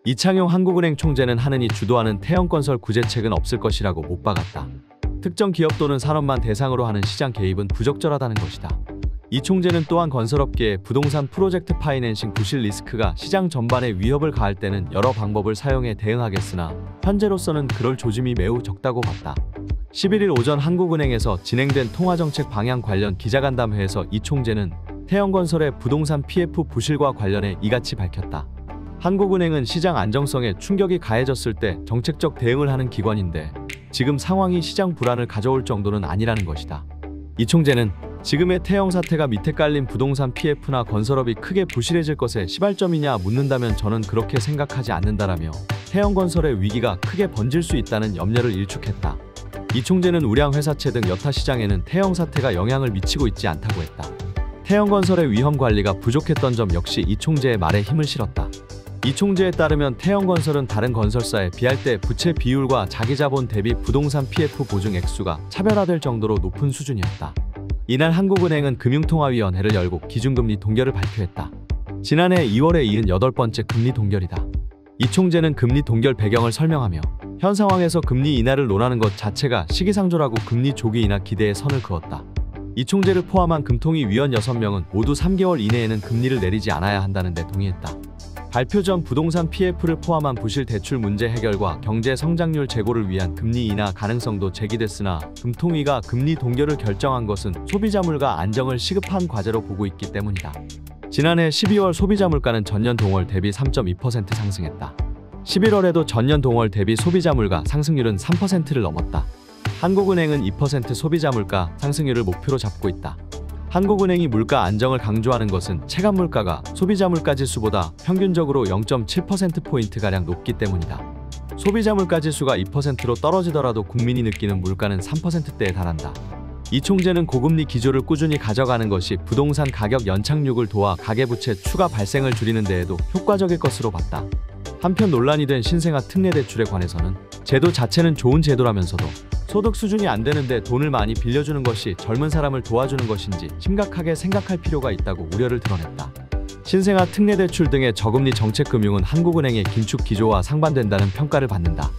이창용 한국은행 총재는 하느니 주도하는 태형건설 구제책은 없을 것이라고 못 박았다. 특정 기업 또는 산업만 대상으로 하는 시장 개입은 부적절하다는 것이다. 이 총재는 또한 건설업계의 부동산 프로젝트 파이낸싱 부실 리스크가 시장 전반에 위협을 가할 때는 여러 방법을 사용해 대응하겠으나 현재로서는 그럴 조짐이 매우 적다고 봤다. 11일 오전 한국은행에서 진행된 통화정책 방향 관련 기자간담회에서 이 총재는 태형건설의 부동산 PF 부실과 관련해 이같이 밝혔다. 한국은행은 시장 안정성에 충격이 가해졌을 때 정책적 대응을 하는 기관인데 지금 상황이 시장 불안을 가져올 정도는 아니라는 것이다. 이 총재는 지금의 태형 사태가 밑에 깔린 부동산 PF나 건설업이 크게 부실해질 것에 시발점이냐 묻는다면 저는 그렇게 생각하지 않는다라며 태형건설의 위기가 크게 번질 수 있다는 염려를 일축했다. 이 총재는 우량 회사채 등 여타 시장에는 태형 사태가 영향을 미치고 있지 않다고 했다. 태형건설의 위험 관리가 부족했던 점 역시 이 총재의 말에 힘을 실었다. 이 총재에 따르면 태형건설은 다른 건설사에 비할 때 부채 비율과 자기자본 대비 부동산 PF 보증 액수가 차별화될 정도로 높은 수준이었다. 이날 한국은행은 금융통화위원회를 열고 기준금리 동결을 발표했다. 지난해 2월에 이은 8번째 금리 동결이다. 이 총재는 금리 동결 배경을 설명하며 현 상황에서 금리 인하를 논하는 것 자체가 시기상조라고 금리 조기 인하 기대에 선을 그었다. 이 총재를 포함한 금통위 위원 6명은 모두 3개월 이내에는 금리를 내리지 않아야 한다는 데 동의했다. 발표 전 부동산 PF를 포함한 부실 대출 문제 해결과 경제 성장률 제고를 위한 금리 인하 가능성도 제기됐으나 금통위가 금리 동결을 결정한 것은 소비자 물가 안정을 시급한 과제로 보고 있기 때문이다. 지난해 12월 소비자 물가는 전년 동월 대비 3.2% 상승했다. 11월에도 전년 동월 대비 소비자 물가 상승률은 3%를 넘었다. 한국은행은 2% 소비자 물가 상승률을 목표로 잡고 있다. 한국은행이 물가 안정을 강조하는 것은 체감 물가가 소비자 물가 지수보다 평균적으로 0.7%포인트가량 높기 때문이다. 소비자 물가 지수가 2%로 떨어지더라도 국민이 느끼는 물가는 3%대에 달한다. 이 총재는 고금리 기조를 꾸준히 가져가는 것이 부동산 가격 연착륙을 도와 가계부채 추가 발생을 줄이는 데에도 효과적일 것으로 봤다. 한편 논란이 된 신생아 특례 대출에 관해서는 제도 자체는 좋은 제도라면서도 소득 수준이 안 되는데 돈을 많이 빌려주는 것이 젊은 사람을 도와주는 것인지 심각하게 생각할 필요가 있다고 우려를 드러냈다. 신생아 특례 대출 등의 저금리 정책 금융은 한국은행의 긴축 기조와 상반된다는 평가를 받는다.